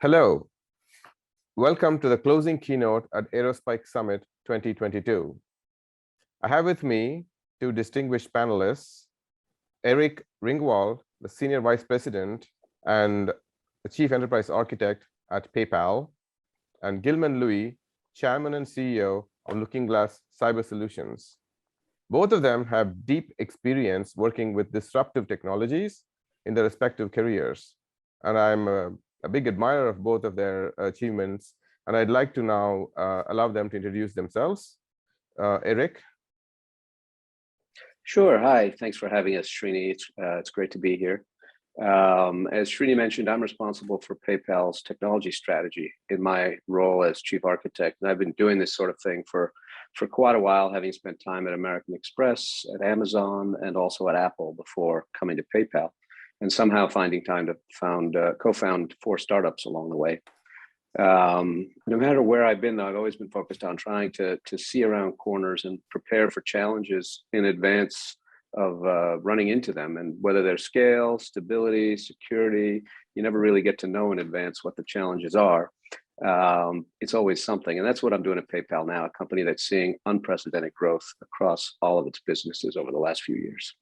Hello, welcome to the closing keynote at Aerospike Summit 2022. I have with me two distinguished panelists, Eric Ringwald, the Senior Vice President and the Chief Enterprise Architect at PayPal, and Gilman Louis, Chairman and CEO of Looking Glass Cyber Solutions. Both of them have deep experience working with disruptive technologies in their respective careers, and I'm a big admirer of both of their achievements, and I'd like to now allow them to introduce themselves. Eric? Sure. Hi. Thanks for having us, Srini. It's great to be here. As Srini mentioned, I'm responsible for PayPal's technology strategy in my role as chief architect, and I've been doing this sort of thing for quite a while, having spent time at American Express, at Amazon, and also at Apple before coming to PayPal, and somehow finding time to co-found 4 startups along the way. No matter where I've been, though, I've always been focused on trying to see around corners and prepare for challenges in advance of running into them. And whether they're scale, stability, security, you never really get to know in advance what the challenges are. It's always something. And that's what I'm doing at PayPal now, a company that's seeing unprecedented growth across all of its businesses over the last few years.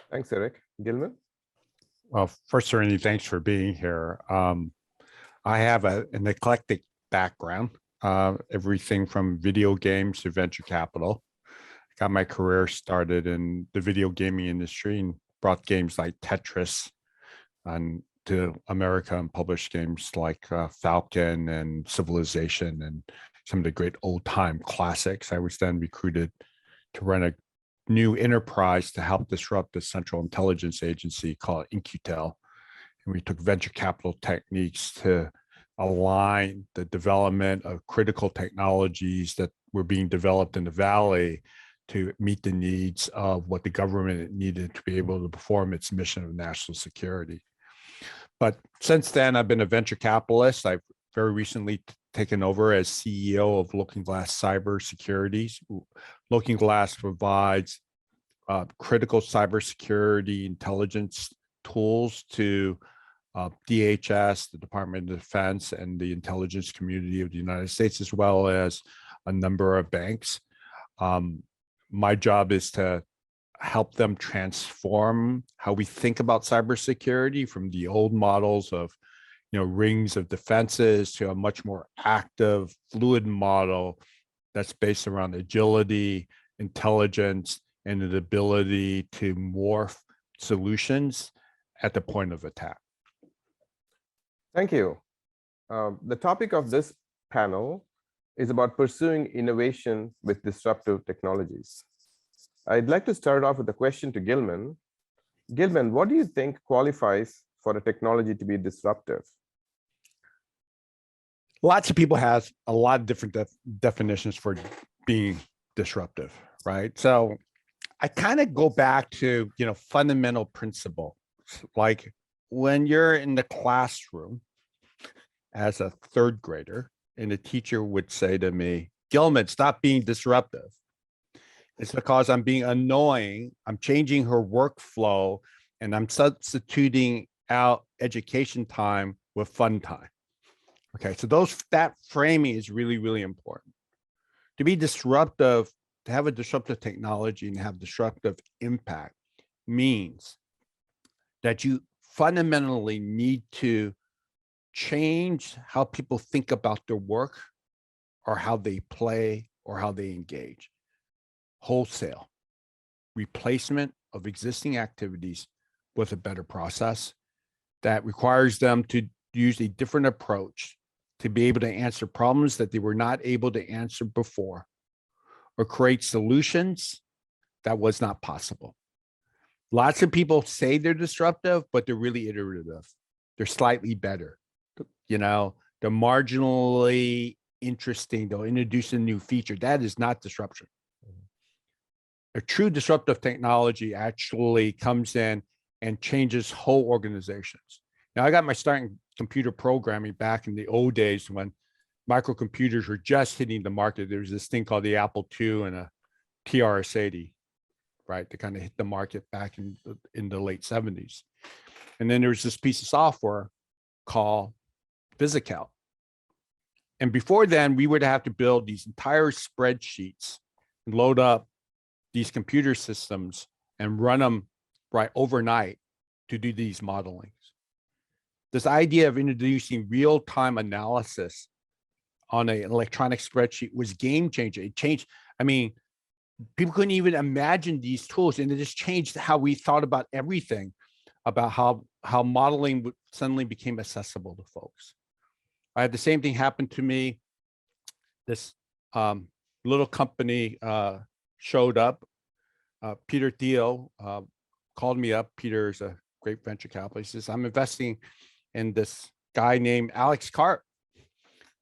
Thanks, Eric. Gilman? Well, first, Serenity, thanks for being here. I have an eclectic background, everything from video games to venture capital. I got my career started in the video gaming industry and brought games like Tetris to America and published games like Falcon and Civilization and some of the great old-time classics. I was then recruited to run a new enterprise to help disrupt the central intelligence agency called In-Q-Tel. And we took venture capital techniques to align the development of critical technologies that were being developed in the Valley to meet the needs of what the government needed to be able to perform its mission of national security. But since then, I've been a venture capitalist. I've very recently taken over as CEO of Looking Glass Cyber Securities. Looking Glass provides critical cybersecurity intelligence tools to DHS, the Department of Defense, and the intelligence community of the United States, as well as a number of banks. My job is to help them transform how we think about cybersecurity from the old models of rings of defenses to a much more active, fluid model that's based around agility, intelligence, and the ability to morph solutions at the point of attack. Thank you. The topic of this panel is about pursuing innovation with disruptive technologies. I'd like to start off with a question to Gilman. Gilman, what do you think qualifies for a technology to be disruptive? Lots of people have a lot of different definitions for being disruptive, right? So I kind of go back to, fundamental principle. Like when you're in the classroom as a 3rd grader and the teacher would say to me, Gilman, stop being disruptive. It's because I'm being annoying. I'm changing her workflow and I'm substituting out education time with fun time. Okay, so that framing is really, really important. To be disruptive, to have a disruptive technology and have disruptive impact means that you fundamentally need to change how people think about their work or how they play or how they engage. Wholesale replacement of existing activities with a better process that requires them to use a different approach to be able to answer problems that they were not able to answer before, or create solutions that was not possible. Lots of people say they're disruptive, but they're really iterative. They're slightly better. They're marginally interesting. They'll introduce a new feature. That is not disruption. A true disruptive technology actually comes in and changes whole organizations. Now, I got my start in computer programming back in the old days when microcomputers were just hitting the market. There was this thing called the Apple II and a TRS-80, right? That kind of hit the market back in the late 70s. And then there was this piece of software called VisiCalc. And before then, we would have to build these entire spreadsheets, and load up these computer systems and run them right overnight to do these modelings. This idea of introducing real-time analysis on an electronic spreadsheet was game changer. It changed. I mean, people couldn't even imagine these tools, and it just changed how we thought about everything, about how modeling suddenly became accessible to folks. I had the same thing happen to me. This little company showed up. Peter Thiel called me up. Peter's a great venture capitalist. He says, I'm investing in this guy named Alex Karp.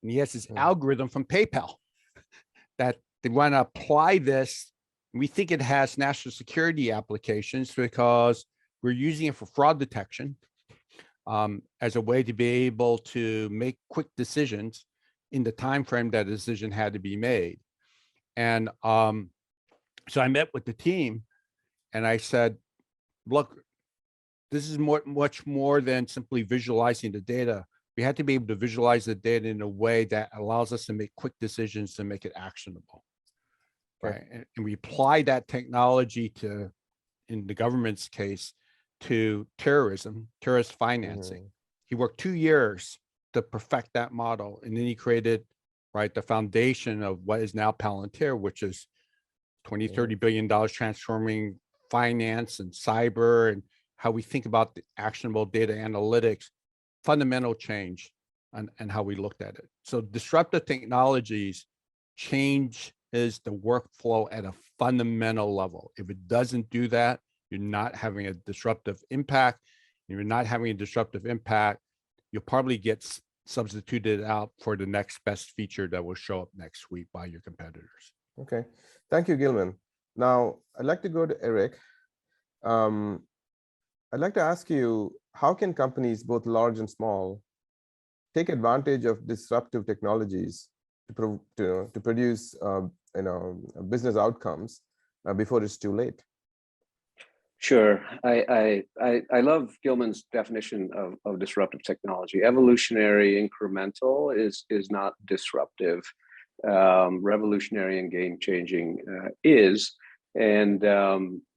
And he has this algorithm from PayPal that they want to apply this. We think it has national security applications because we're using it for fraud detection as a way to be able to make quick decisions in the time frame that a decision had to be made. And so I met with the team and I said, look, this is much more than simply visualizing the data. We have to be able to visualize the data in a way that allows us to make quick decisions to make it actionable. Right. And we apply that technology to, in the government's case, to terrorist financing. He worked 2 years to perfect that model. And then he created, right, the foundation of what is now Palantir, which is $20–30 billion transforming finance and cyber and how we think about the actionable data analytics, fundamental change and how we looked at it. So disruptive technologies change is the workflow at a fundamental level. If it doesn't do that, you're not having a disruptive impact. If you're not having a disruptive impact, you'll probably get substituted out for the next best feature that will show up next week by your competitors. Okay, thank you, Gilman. Now, I'd like to go to Eric. I'd like to ask you, how can companies, both large and small, take advantage of disruptive technologies to produce business outcomes before it's too late? Sure. I love Gilman's definition of disruptive technology. Evolutionary incremental is not disruptive. Revolutionary and game-changing is. And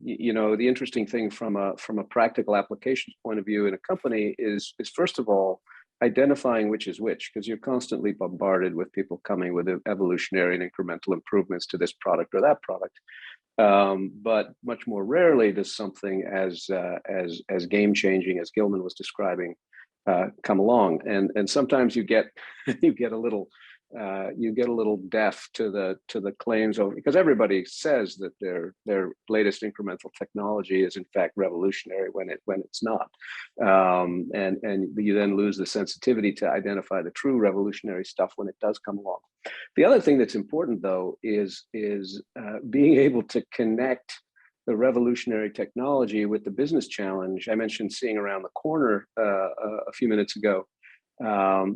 you know, the interesting thing from a practical applications point of view in a company is first of all identifying which is which, because you're constantly bombarded with people coming with evolutionary and incremental improvements to this product or that product. But much more rarely does something as game-changing as Gilman was describing come along, and sometimes you get a little deaf to the claims of, because everybody says that their latest incremental technology is in fact revolutionary when it's not, and you then lose the sensitivity to identify the true revolutionary stuff when it does come along. The other thing that's important though is being able to connect the revolutionary technology with the business challenge. I mentioned seeing around the corner a few minutes ago.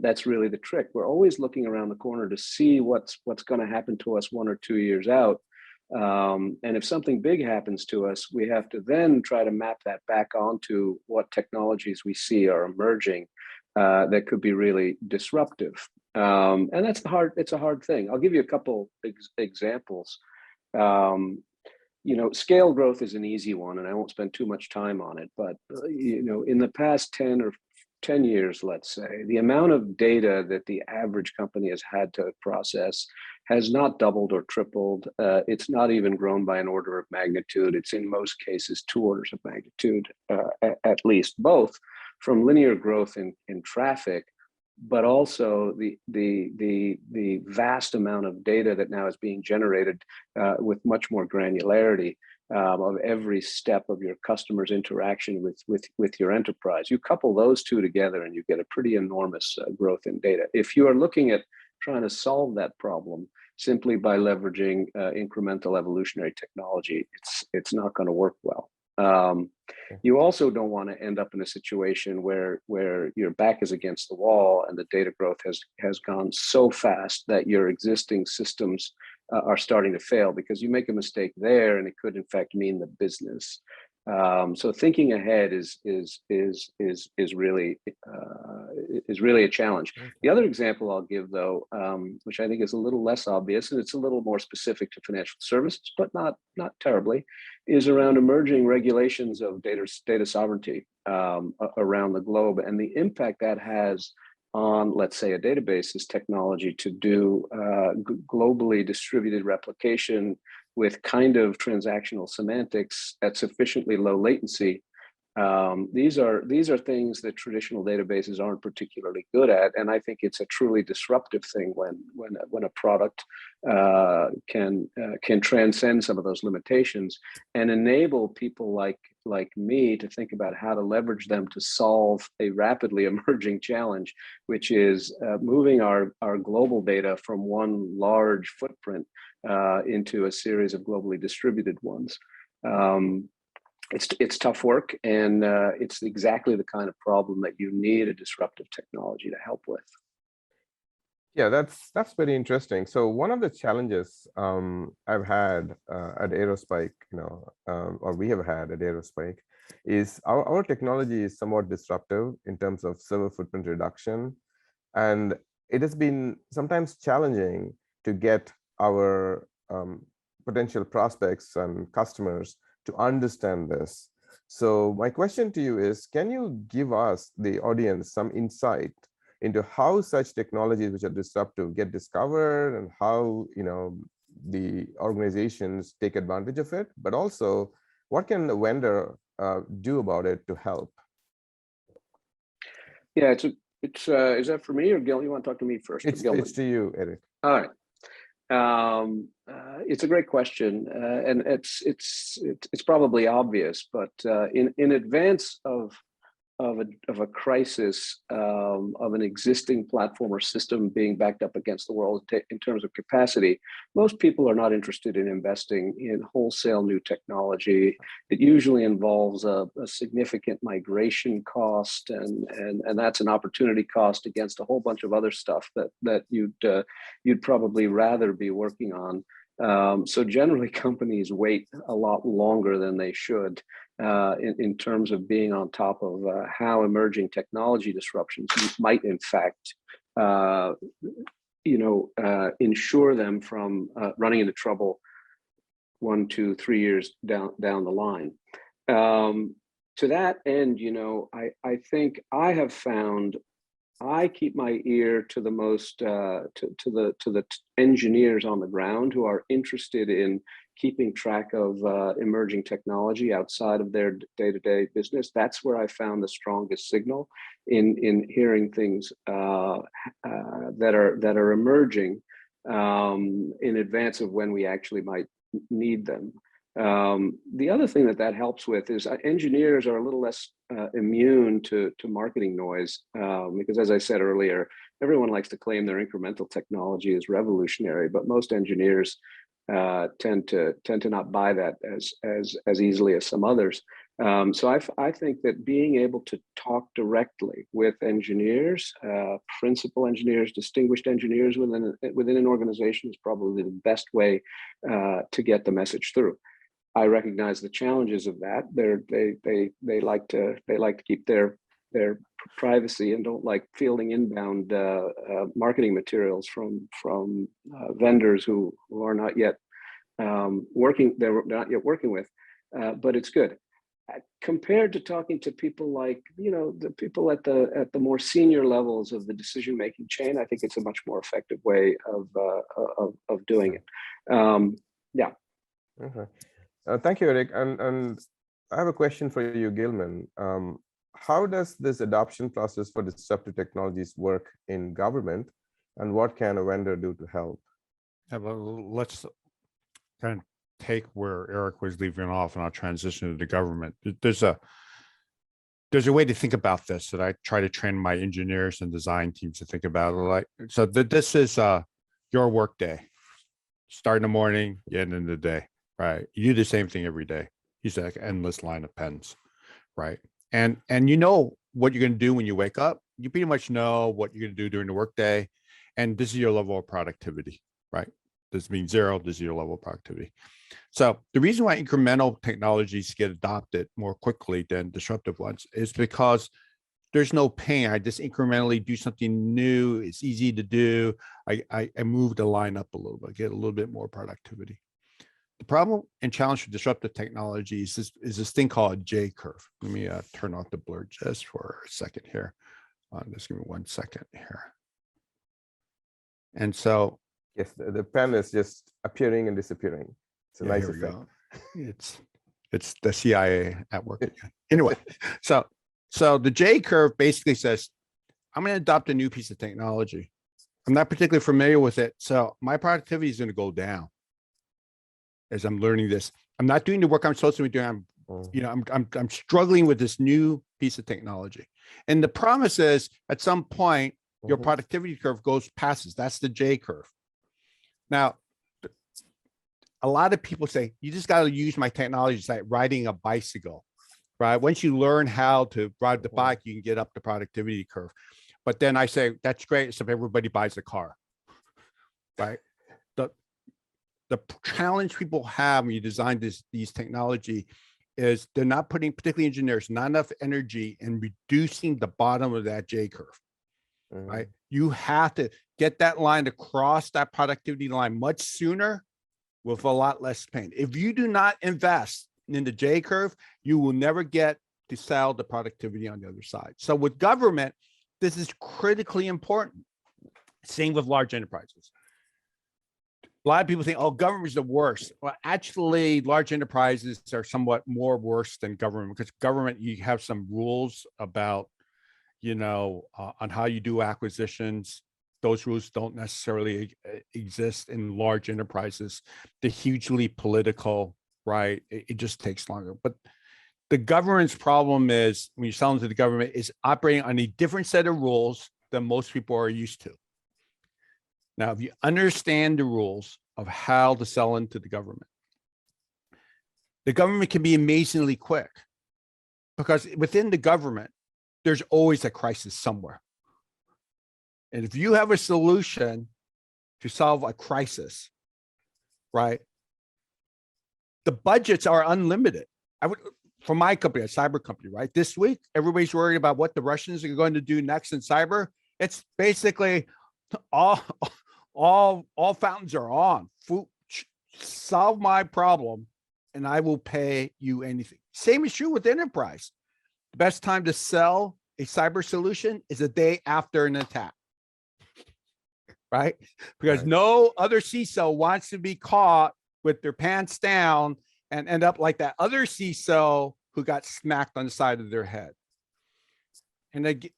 That's really the trick. We're always looking around the corner to see what's going to happen to us 1 or 2 years out. And if something big happens to us, we have to then try to map that back onto what technologies we see are emerging that could be really disruptive. And it's a hard thing. I'll give you a couple examples. You know, scale growth is an easy one, and I won't spend too much time on it. But you know, in the past 10 years, let's say, the amount of data that the average company has had to process has not doubled or tripled. It's not even grown by an order of magnitude. It's in most cases 2 orders of magnitude, at least, both from linear growth in traffic, but also the vast amount of data that now is being generated with much more granularity of every step of your customer's interaction with your enterprise. You couple those two together and you get a pretty enormous growth in data. If you are looking at trying to solve that problem simply by leveraging incremental evolutionary technology, it's not going to work well. You also don't want to end up in a situation where your back is against the wall and the data growth has gone so fast that your existing systems are starting to fail, because you make a mistake there and it could in fact mean the business. So thinking ahead is really a challenge. Okay. The other example I'll give, though, which I think is a little less obvious, and it's a little more specific to financial services, but not terribly, is around emerging regulations of data sovereignty around the globe, and the impact that has on, let's say, a databases technology to do globally distributed replication with kind of transactional semantics at sufficiently low latency. These are things that traditional databases aren't particularly good at, and I think it's a truly disruptive thing when a product can transcend some of those limitations and enable people like me to think about how to leverage them to solve a rapidly emerging challenge, which is moving our global data from one large footprint into a series of globally distributed ones. It's tough work, and it's exactly the kind of problem that you need a disruptive technology to help with. Yeah, that's very interesting. So one of the challenges I've had at Aerospike, or we have had at Aerospike, is our technology is somewhat disruptive in terms of server footprint reduction, and it has been sometimes challenging to get our potential prospects and customers to understand this. So my question to you is, can you give us, the audience, some insight into how such technologies which are disruptive get discovered, and how the organizations take advantage of it, but also what can the vendor do about it to help? Yeah, is that for me or Gil? You want to talk to me first? It's to you, Eric. All right. It's a great question, and it's probably obvious, but in advance of a crisis, of an existing platform or system being backed up against the world in terms of capacity, most people are not interested in investing in wholesale new technology. It usually involves a significant migration cost, and that's an opportunity cost against a whole bunch of other stuff that you'd probably rather be working on. So generally, companies wait a lot longer than they should in terms of being on top of how emerging technology disruptions might, in fact, ensure them from running into trouble 1, 2, 3 years down the line. To that end, I think I have found I keep my ear to the most to the engineers on the ground who are interested in keeping track of emerging technology outside of their day-to-day business. That's where I found the strongest signal in hearing things that are emerging in advance of when we actually might need them. The other thing that helps with is engineers are a little less immune to marketing noise, because, as I said earlier, everyone likes to claim their incremental technology is revolutionary, but most engineers tend to not buy that as easily as some others. So I think that being able to talk directly with engineers, principal engineers, distinguished engineers within an organization is probably the best way to get the message through. I recognize the challenges of that. They like to keep their privacy and don't like fielding inbound marketing materials from vendors who are not yet working. They're not yet working with, but it's good. Compared to talking to people like the people at the more senior levels of the decision-making chain, I think it's a much more effective way of doing it. Yeah. Okay. Thank you, Eric. And I have a question for you, Gilman. How does this adoption process for disruptive technologies work in government, and what can a vendor do to help? Yeah, well, let's kind of take where Eric was leaving off, and I'll transition to the government. There's a way to think about this that I try to train my engineers and design teams to think about. So this is your work day. Start in the morning, end in the day. Right. You do the same thing every day. Use like an endless line of pens. Right. And you know what you're going to do when you wake up. You pretty much know what you're going to do during the workday. And this is your level of productivity. Right. This means zero to zero level productivity. So the reason why incremental technologies get adopted more quickly than disruptive ones is because there's no pain. I just incrementally do something new. It's easy to do. I move the line up a little bit, get a little bit more productivity. The problem and challenge for disruptive technology is this thing called a J curve. Let me turn off the blur just for a second here. Just give me 1 second here. And so, yes, the pen is just appearing and disappearing. It's a nice here we effect. go. It's the CIA at work again. Anyway, so the J curve basically says, I'm going to adopt a new piece of technology. I'm not particularly familiar with it, so my productivity is going to go down as I'm learning this. I'm not doing the work I'm supposed to be doing. I'm struggling with this new piece of technology. And the promise is at some point, your productivity curve passes. That's the J curve. Now, a lot of people say, you just got to use my technology. It's like riding a bicycle, right? Once you learn how to ride the bike, you can get up the productivity curve. But then I say, that's great, except everybody buys a car, right? The challenge people have when you design these technology is they're not putting, particularly engineers, not enough energy in reducing the bottom of that J curve, right? You have to get that line across that productivity line much sooner with a lot less pain. If you do not invest in the J curve, you will never get to sell the productivity on the other side. So with government, this is critically important. Same with large enterprises. A lot of people think, oh, government is the worst. Well, actually, large enterprises are somewhat more worse than government, because government, you have some rules about, on how you do acquisitions. Those rules don't necessarily exist in large enterprises. They're hugely political, right? It just takes longer. But the government's problem is, when you sell into the government, is operating on a different set of rules than most people are used to. Now, if you understand the rules of how to sell into the government can be amazingly quick, because within the government, there's always a crisis somewhere. And if you have a solution to solve a crisis, right, the budgets are unlimited. For my company, a cyber company, right? This week, everybody's worried about what the Russians are going to do next in cyber. It's basically all fountains are on. Solve my problem, and I will pay you anything. Same is true with enterprise. The best time to sell a cyber solution is a day after an attack, right? Because no other CISO wants to be caught with their pants down and end up like that other CISO who got smacked on the side of their head. And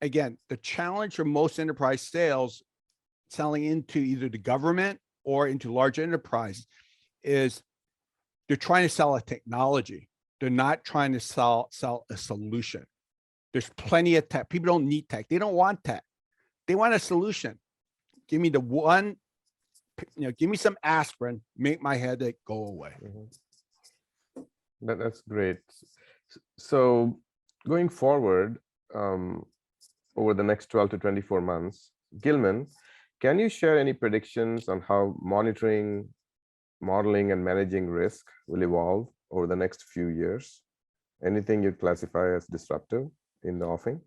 again, the challenge for most enterprise sales, selling into either the government or into large enterprise, is they're trying to sell a technology. They're not trying to sell a solution. There's plenty of tech. People don't need tech. They don't want tech. They want a solution. Give me give me some aspirin, make my headache go away. That's great. So going forward, over the next 12 to 24 months, Gilman, can you share any predictions on how monitoring, modeling, and managing risk will evolve over the next few years? Anything you'd classify as disruptive in the offing?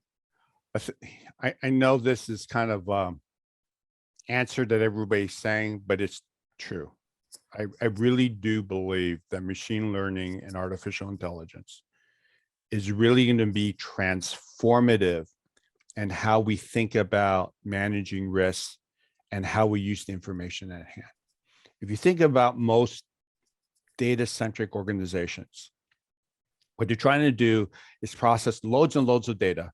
I know this is kind of answer that everybody's saying, but it's true. I really do believe that machine learning and artificial intelligence is really going to be transformative in how we think about managing risks and how we use the information at hand. If you think about most data-centric organizations, what they're trying to do is process loads and loads of data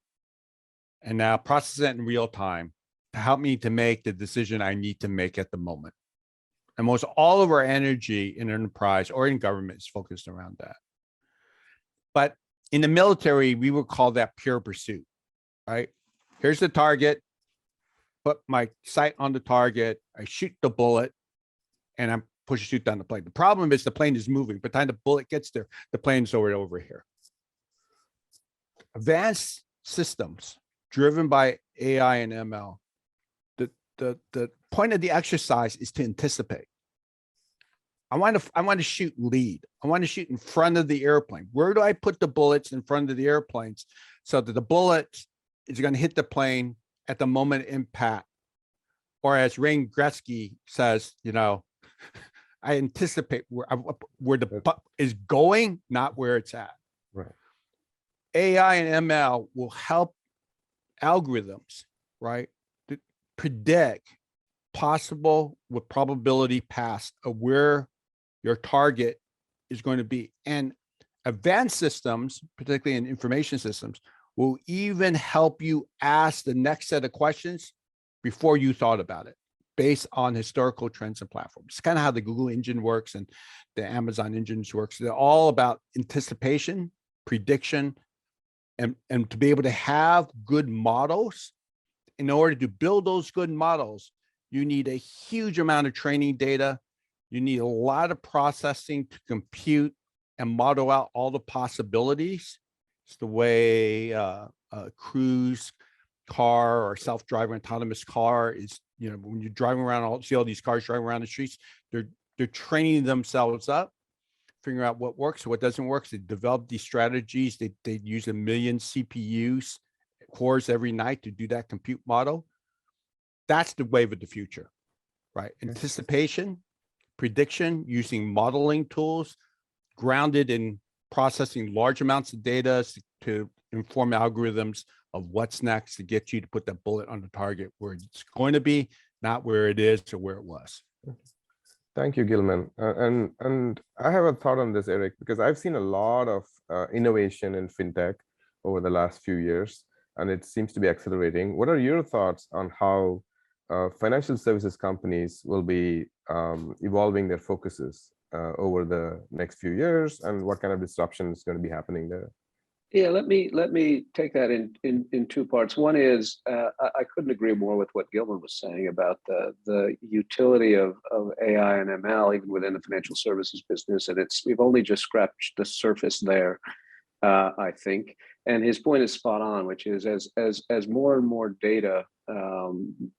and now process it in real time to help me to make the decision I need to make at the moment. And most all of our energy in enterprise or in government is focused around that. But in the military, we would call that pure pursuit, right? Here's the target, put my sight on the target, I shoot the bullet, and I'm shoot down the plane. The problem is the plane is moving. By the time the bullet gets there, the plane's already over here. Advanced systems driven by AI and ML, the point of the exercise is to anticipate. I want to shoot lead. I want to shoot in front of the airplane. Where do I put the bullets in front of the airplanes so that the bullet is going to hit the plane at the moment of impact? Or as Wayne Gretzky says, I anticipate where the puck is going, not where it's at. Right. AI and ML will help algorithms, right, to predict possible with probability paths of where your target is going to be. And advanced systems, particularly in information systems, will even help you ask the next set of questions before you thought about it, based on historical trends and platforms. It's kind of how the Google engine works and the Amazon engines works. They're all about anticipation, prediction, and to be able to have good models. In order to build those good models, you need a huge amount of training data. You need a lot of processing to compute and model out all the possibilities. It's the way a cruise car or self-driving autonomous car is, when you're driving around, see all these cars driving around the streets, they're training themselves up, figuring out what works, what doesn't work. They develop these strategies. They use 1 million CPUs cores every night to do that compute model. That's the wave of the future, right? Okay. Anticipation, prediction, using modeling tools, grounded in processing large amounts of data to inform algorithms of what's next to get you to put that bullet on the target where it's going to be, not where it is or where it was. Thank you, Gilman. And I have a thought on this, Eric, because I've seen a lot of innovation in fintech over the last few years, and it seems to be accelerating. What are your thoughts on how financial services companies will be evolving their focuses over the next few years, and what kind of disruption is going to be happening there? Yeah, let me take that in two parts. One is I couldn't agree more with what Gilman was saying about the utility of AI and ML even within the financial services business, and we've only just scratched the surface there, I think. And his point is spot on, which is as more and more data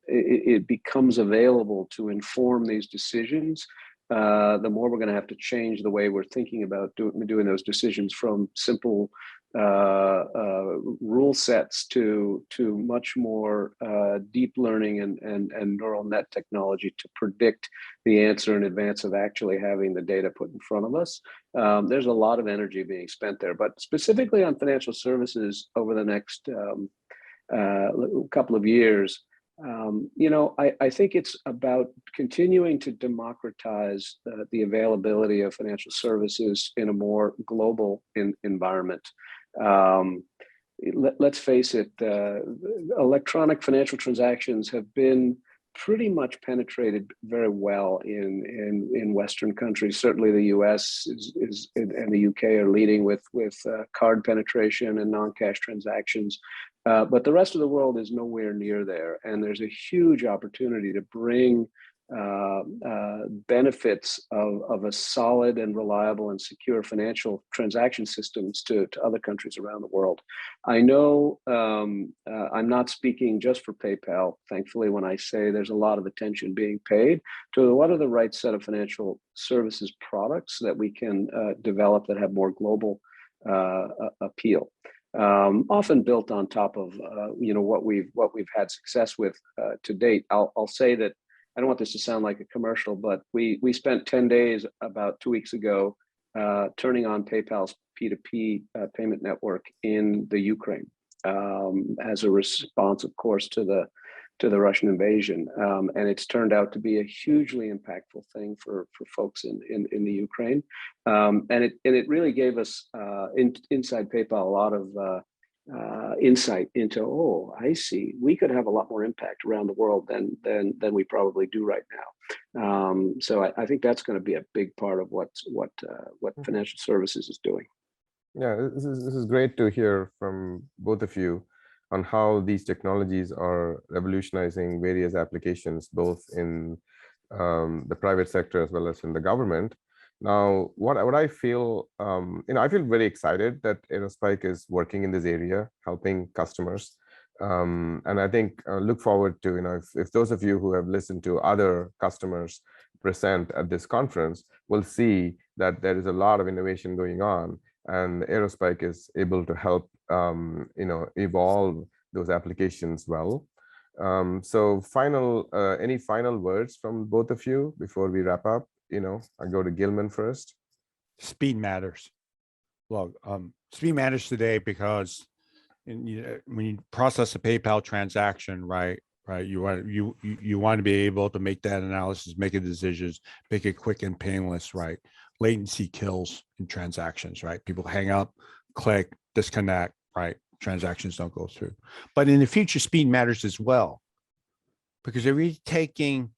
it becomes available to inform these decisions, the more we're going to have to change the way we're thinking about doing those decisions from simple rule sets to much more deep learning and neural net technology to predict the answer in advance of actually having the data put in front of us. There's a lot of energy being spent there, but specifically on financial services over the next couple of years, I think it's about continuing to democratize the availability of financial services in a more global environment. Let's face it, electronic financial transactions have been pretty much penetrated very well in Western countries. Certainly the US and the UK are leading with card penetration and non-cash transactions. But the rest of the world is nowhere near there. And there's a huge opportunity to bring benefits of a solid and reliable and secure financial transaction systems to other countries around the world. I know I'm not speaking just for PayPal, thankfully, when I say there's a lot of attention being paid to what are the right set of financial services products that we can develop that have more global appeal. Often built on top of what we've had success with to date. I'll say that I don't want this to sound like a commercial, but we spent 10 days about 2 weeks ago turning on PayPal's P2P payment network in the Ukraine as a response, of course, to the Russian invasion, and it's turned out to be a hugely impactful thing for folks in the Ukraine, and it really gave us inside PayPal a lot of insight into, I see, we could have a lot more impact around the world than we probably do right now. So I think that's going to be a big part of what financial services is doing. Yeah, this is great to hear from both of you on how these technologies are revolutionizing various applications, both in the private sector as well as in the government. Now, what I feel, I feel very excited that Aerospike is working in this area, helping customers. And I think look forward to, if those of you who have listened to other customers present at this conference will see that there is a lot of innovation going on, and Aerospike is able to help evolve those applications well. So any final words from both of you before we wrap up? I go to Gilman first. Speed matters. Look, speed matters today because when you process a PayPal transaction, right, you want to be able to make that analysis, make a decisions, make it quick and painless, right? Latency kills in transactions, right? People hang up, click, disconnect, right? Transactions don't go through. But in the future, speed matters as well, because if you're taking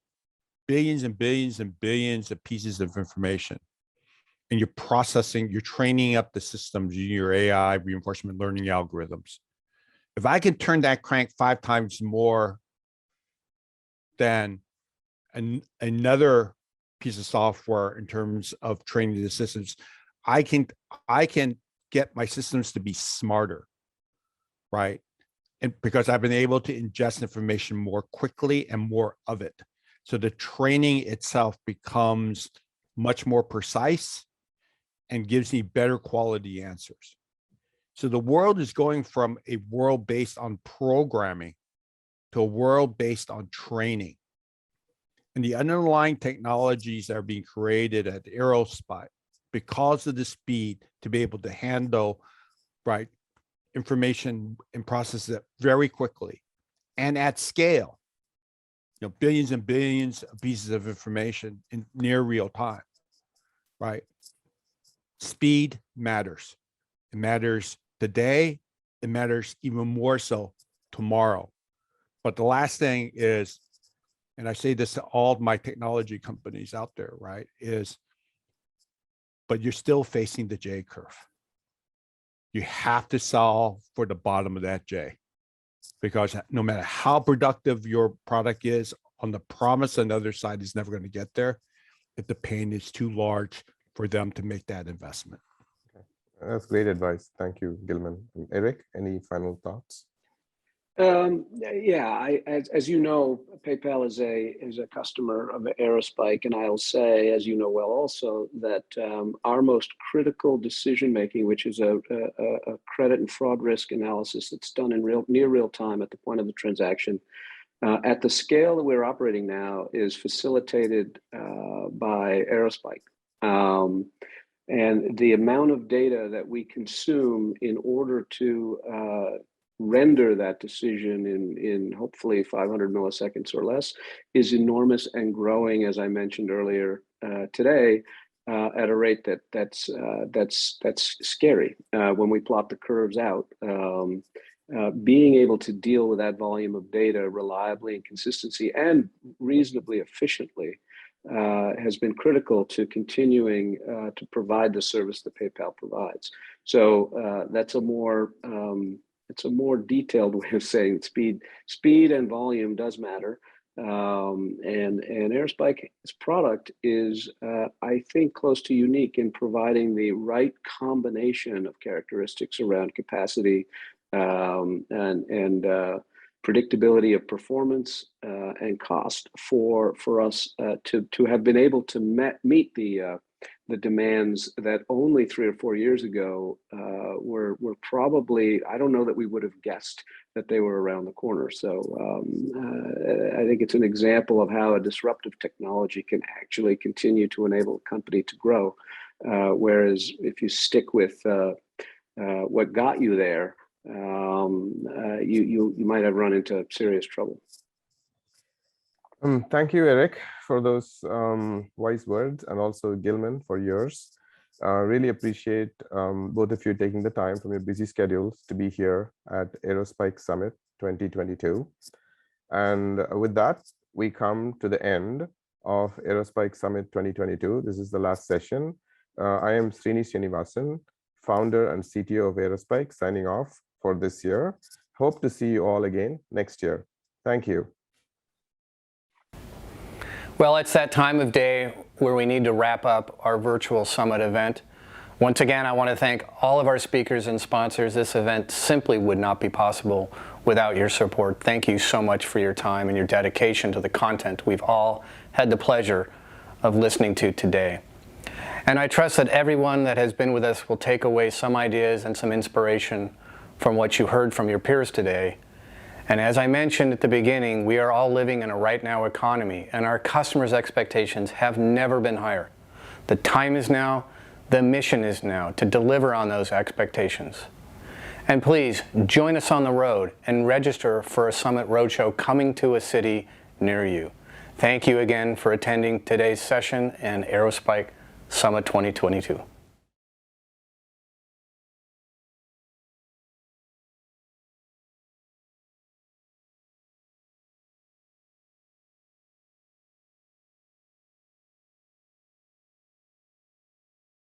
billions and billions and billions of pieces of information and you're processing, you're training up the systems, your AI reinforcement learning algorithms. If I can turn that crank 5 times more than another piece of software in terms of training the systems, I can get my systems to be smarter, right? And because I've been able to ingest information more quickly and more of it. So the training itself becomes much more precise and gives me better quality answers. So the world is going from a world based on programming to a world based on training. And the underlying technologies that are being created at Aerospike, because of the speed to be able to handle, right, information and process it very quickly and at scale, billions and billions of pieces of information in near real time, right? Speed matters. It matters today. It matters even more so tomorrow. But the last thing is, and I say this to all of my technology companies out there, right, but you're still facing the J curve. You have to solve for the bottom of that J, because no matter how productive your product is, on the promise on the other side is never going to get there if the pain is too large for them to make that investment. Okay. That's great advice. Thank you, Gilman. And Eric, any final thoughts? Yeah, as you know, PayPal is a customer of Aerospike, and I'll say, as you know well, also that our most critical decision making, which is a credit and fraud risk analysis that's done in near real time at the point of the transaction, at the scale that we're operating now, is facilitated by Aerospike. And the amount of data that we consume in order to render that decision in hopefully 500 milliseconds or less is enormous and growing, as I mentioned earlier today, at a rate that's scary. When we plot the curves out, being able to deal with that volume of data reliably and consistency and reasonably efficiently has been critical to continuing to provide the service that PayPal provides. So that's a more detailed way of saying speed and volume does matter. And Aerospike's product is, I think, close to unique in providing the right combination of characteristics around capacity and predictability of performance and cost for us to have been able to meet the demands that only 3 or 4 years ago were probably, I don't know that we would have guessed that they were around the corner. So I think it's an example of how a disruptive technology can actually continue to enable a company to grow. Whereas if you stick with what got you there, you might have run into serious trouble. Thank you, Eric, for those wise words, and also Gilman for yours. Really appreciate both of you taking the time from your busy schedules to be here at Aerospike Summit 2022. And with that, we come to the end of Aerospike Summit 2022. This is the last session. I am Srini Srinivasan, founder and CTO of Aerospike, signing off for this year. Hope to see you all again next year. Thank you. Well, it's that time of day where we need to wrap up our virtual summit event. Once again, I want to thank all of our speakers and sponsors. This event simply would not be possible without your support. Thank you so much for your time and your dedication to the content we've all had the pleasure of listening to today. And I trust that everyone that has been with us will take away some ideas and some inspiration from what you heard from your peers today. And as I mentioned at the beginning, we are all living in a right now economy, and our customers' expectations have never been higher. The time is now, the mission is now to deliver on those expectations. And please join us on the road and register for a Summit Roadshow coming to a city near you. Thank you again for attending today's session and Aerospike Summit 2022.